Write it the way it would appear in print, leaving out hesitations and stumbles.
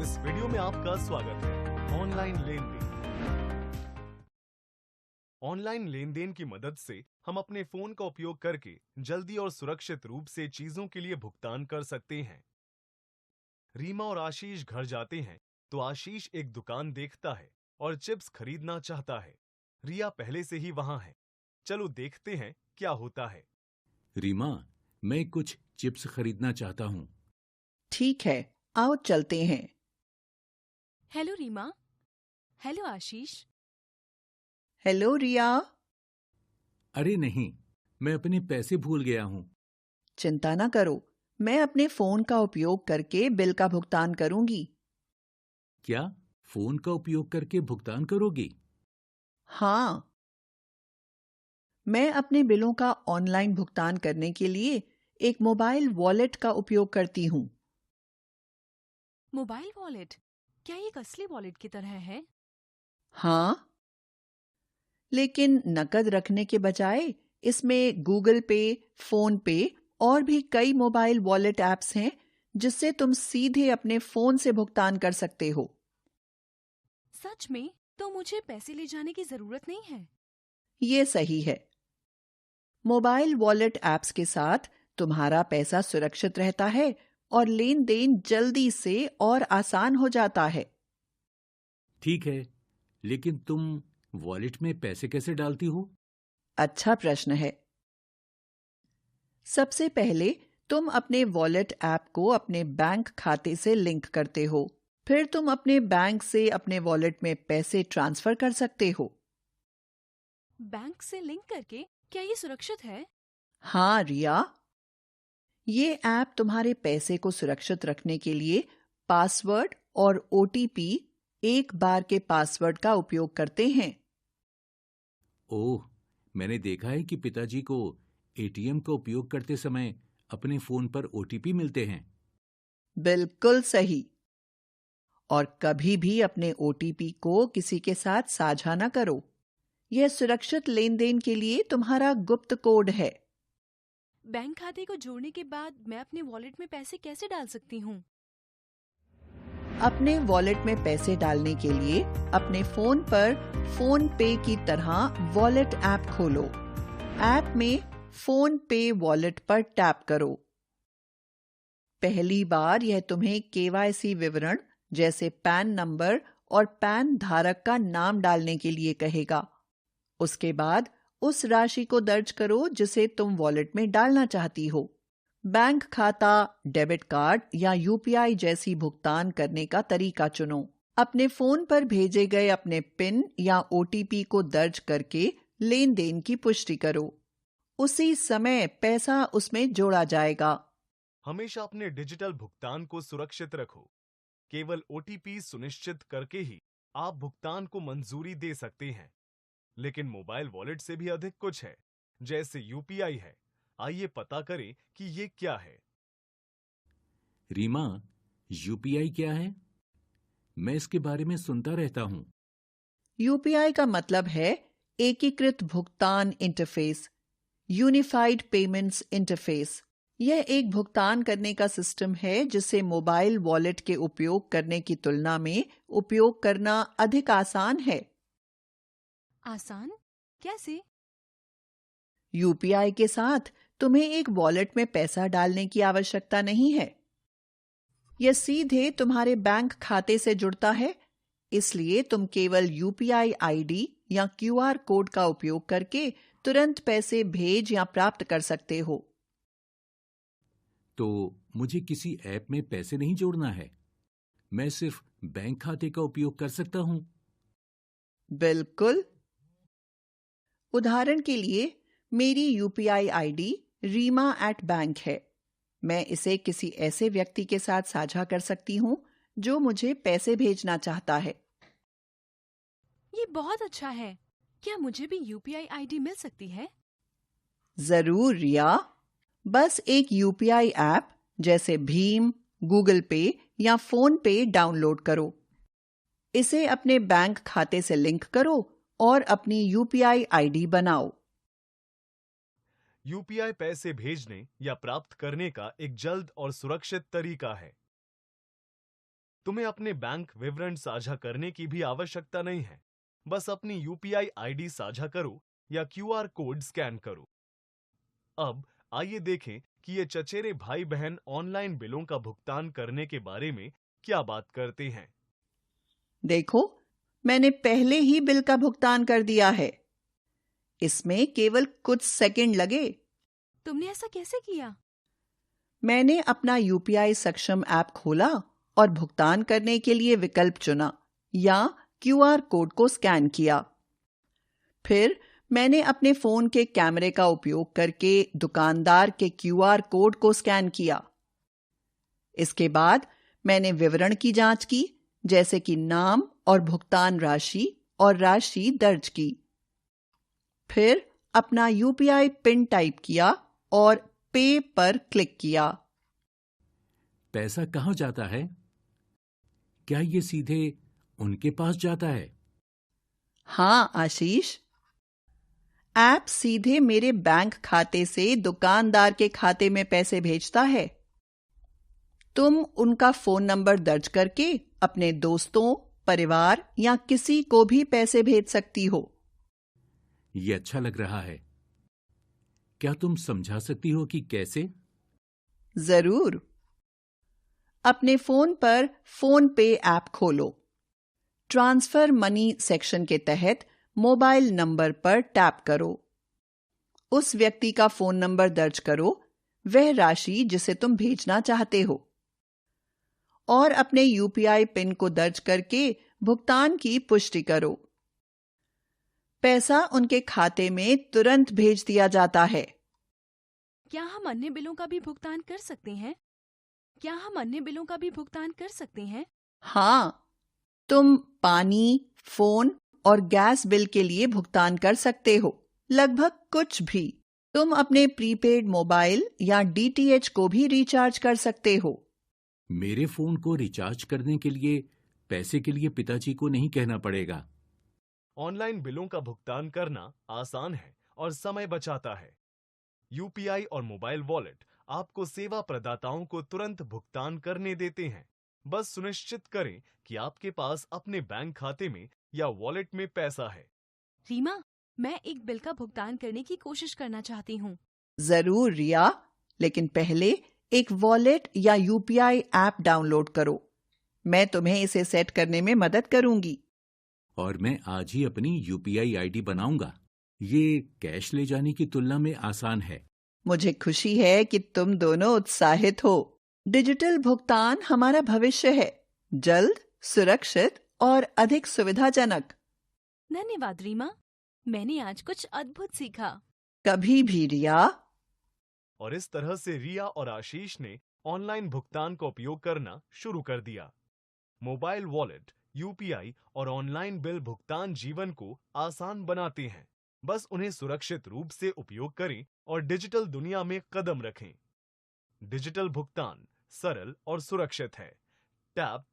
इस वीडियो में आपका स्वागत है। ऑनलाइन लेन देन। ऑनलाइन लेन देन की मदद से हम अपने फोन का उपयोग करके जल्दी और सुरक्षित रूप से चीजों के लिए भुगतान कर सकते हैं। रीमा और आशीष घर जाते हैं तो आशीष एक दुकान देखता है और चिप्स खरीदना चाहता है। रिया पहले से ही वहां है। चलो देखते हैं क्या होता है। रीमा, मैं कुछ चिप्स खरीदना चाहता हूँ। ठीक है, आओ चलते हैं। हेलो रीमा। हेलो आशीष। हेलो रिया। अरे नहीं, मैं अपने पैसे भूल गया हूँ। चिंता ना करो, मैं अपने फोन का उपयोग करके बिल का भुगतान करूंगी। क्या फोन का उपयोग करके भुगतान करोगी? हाँ, मैं अपने बिलों का ऑनलाइन भुगतान करने के लिए एक मोबाइल वॉलेट का उपयोग करती हूँ। Mobile wallet? क्या ये एक असली वॉलेट की तरह है? हाँ, लेकिन नकद रखने के बजाय इसमें गूगल पे, फोन पे और भी कई मोबाइल वॉलेट ऐप्स हैं जिससे तुम सीधे अपने फोन से भुगतान कर सकते हो। सच में? तो मुझे पैसे ले जाने की जरूरत नहीं है। ये सही है। मोबाइल वॉलेट ऐप्स के साथ तुम्हारा पैसा सुरक्षित रहता है और लेन देन जल्दी से और आसान हो जाता है। ठीक है, लेकिन तुम वॉलेट में पैसे कैसे डालती हो? अच्छा प्रश्न है। सबसे पहले तुम अपने वॉलेट ऐप को अपने बैंक खाते से लिंक करते हो। फिर तुम अपने बैंक से अपने वॉलेट में पैसे ट्रांसफर कर सकते हो। बैंक से लिंक करके? क्या ये सुरक्षित है? हाँ रिया, ये ऐप तुम्हारे पैसे को सुरक्षित रखने के लिए पासवर्ड और ओटीपी, एक बार के पासवर्ड का उपयोग करते हैं। ओह, मैंने देखा है कि पिताजी को एटीएम का उपयोग करते समय अपने फोन पर ओटीपी मिलते हैं। बिल्कुल सही। और कभी भी अपने ओटीपी को किसी के साथ साझा ना करो। यह सुरक्षित लेन देन के लिए तुम्हारा गुप्त कोड है। बैंक खाते को जोड़ने के बाद मैं अपने वॉलेट में पैसे कैसे डाल सकती हूँ? अपने वॉलेट में पैसे डालने के लिए अपने फोन पर फोन पे की तरह वॉलेट ऐप खोलो। ऐप में फोन पे वॉलेट पर टैप करो। पहली बार यह तुम्हें केवाईसी विवरण जैसे पैन नंबर और पैन धारक का नाम डालने के लिए कहेगा। उसके बाद उस राशि को दर्ज करो जिसे तुम वॉलेट में डालना चाहती हो। बैंक खाता, डेबिट कार्ड या यूपीआई जैसी भुगतान करने का तरीका चुनो। अपने फोन पर भेजे गए अपने पिन या ओटीपी को दर्ज करके लेन देन की पुष्टि करो। उसी समय पैसा उसमें जोड़ा जाएगा। हमेशा अपने डिजिटल भुगतान को सुरक्षित रखो। केवल ओटीपी सुनिश्चित करके ही आप भुगतान को मंजूरी दे सकते हैं। लेकिन मोबाइल वॉलेट से भी अधिक कुछ है, जैसे यूपीआई है। आइए पता करें कि ये क्या है। रीमा, यूपीआई क्या है? मैं इसके बारे में सुनता रहता हूँ। यूपीआई का मतलब है एकीकृत भुगतान इंटरफेस, यूनिफाइड पेमेंट्स इंटरफेस। यह एक भुगतान करने का सिस्टम है जिसे मोबाइल वॉलेट के उपयोग करने की तुलना में उपयोग करना अधिक आसान है। आसान? कैसे? यूपीआई के साथ तुम्हें एक वॉलेट में पैसा डालने की आवश्यकता नहीं है। यह सीधे तुम्हारे बैंक खाते से जुड़ता है, इसलिए तुम केवल यूपीआई आईडी या क्यूआर कोड का उपयोग करके तुरंत पैसे भेज या प्राप्त कर सकते हो। तो मुझे किसी ऐप में पैसे नहीं जोड़ना है, मैं सिर्फ बैंक खाते का उपयोग कर सकता हूँ। बिल्कुल। उदाहरण के लिए मेरी यूपीआई आईडी रीमा@बैंक है। मैं इसे किसी ऐसे व्यक्ति के साथ साझा कर सकती हूं जो मुझे पैसे भेजना चाहता है। ये बहुत अच्छा है। क्या मुझे भी यूपीआई आईडी मिल सकती है? जरूर रिया। बस एक यूपीआई ऐप जैसे भीम, गूगल पे या फोन पे डाउनलोड करो। इसे अपने बैंक खाते से लिंक करो और अपनी यूपीआई आईडी बनाओ। यूपीआई पैसे भेजने या प्राप्त करने का एक जल्द और सुरक्षित तरीका है। तुम्हें अपने बैंक विवरण साझा करने की भी आवश्यकता नहीं है। बस अपनी यूपीआई आईडी साझा करो या क्यूआर कोड स्कैन करो। अब आइए देखें कि ये चचेरे भाई बहन ऑनलाइन बिलों का भुगतान करने के बारे में क्या बात करते हैं। देखो, मैंने पहले ही बिल का भुगतान कर दिया है। इसमें केवल कुछ सेकंड लगे। तुमने ऐसा कैसे किया? मैंने अपना यूपीआई सक्षम ऐप खोला और भुगतान करने के लिए विकल्प चुना या क्यूआर कोड को स्कैन किया। फिर मैंने अपने फोन के कैमरे का उपयोग करके दुकानदार के क्यूआर कोड को स्कैन किया। इसके बाद मैंने विवरण की जांच की, जैसे कि नाम और भुगतान राशि और राशि दर्ज की। फिर अपना यूपीआई पिन टाइप किया और पे पर क्लिक किया। पैसा कहाँ जाता है? क्या ये सीधे उनके पास जाता है? हाँ आशीष, ऐप सीधे मेरे बैंक खाते से दुकानदार के खाते में पैसे भेजता है। तुम उनका फोन नंबर दर्ज करके अपने दोस्तों, परिवार या किसी को भी पैसे भेज सकती हो। ये अच्छा लग रहा है। क्या तुम समझा सकती हो कि कैसे? जरूर। अपने फोन पर फोन पे ऐप खोलो। ट्रांसफर मनी सेक्शन के तहत मोबाइल नंबर पर टैप करो। उस व्यक्ति का फोन नंबर दर्ज करो, वह राशि जिसे तुम भेजना चाहते हो, और अपने यूपीआई पिन को दर्ज करके भुगतान की पुष्टि करो। पैसा उनके खाते में तुरंत भेज दिया जाता है। क्या हम अन्य बिलों का भी भुगतान कर सकते हैं? हाँ, तुम पानी, फोन और गैस बिल के लिए भुगतान कर सकते हो। लगभग कुछ भी। तुम अपने प्रीपेड मोबाइल या डीटीएच को भी रिचार्ज कर सकते हो। मेरे फोन को रिचार्ज करने के लिए पैसे के लिए पिताजी को नहीं कहना पड़ेगा। ऑनलाइन बिलों का भुगतान करना आसान है और समय बचाता है। यूपीआई और मोबाइल वॉलेट आपको सेवा प्रदाताओं को तुरंत भुगतान करने देते हैं। बस सुनिश्चित करें कि आपके पास अपने बैंक खाते में या वॉलेट में पैसा है। रीमा, मैं एक बिल का भुगतान करने की कोशिश करना चाहती हूँ। जरूर रिया, लेकिन पहले एक वॉलेट या यूपीआई ऐप डाउनलोड करो। मैं तुम्हें इसे सेट करने में मदद करूंगी। और मैं आज ही अपनी यूपीआई आईडी बनाऊंगा। ये कैश ले जाने की तुलना में आसान है। मुझे खुशी है कि तुम दोनों उत्साहित हो। डिजिटल भुगतान हमारा भविष्य है, जल्द, सुरक्षित और अधिक सुविधाजनक। धन्यवाद रीमा, मैंने आज कुछ अद्भुत सीखा। कभी भी रिया। और इस तरह से रिया और आशीष ने ऑनलाइन भुगतान का उपयोग करना शुरू कर दिया। मोबाइल वॉलेट, यूपीआई और ऑनलाइन बिल भुगतान जीवन को आसान बनाते हैं। बस उन्हें सुरक्षित रूप से उपयोग करें और डिजिटल दुनिया में कदम रखें। डिजिटल भुगतान सरल और सुरक्षित है। टैप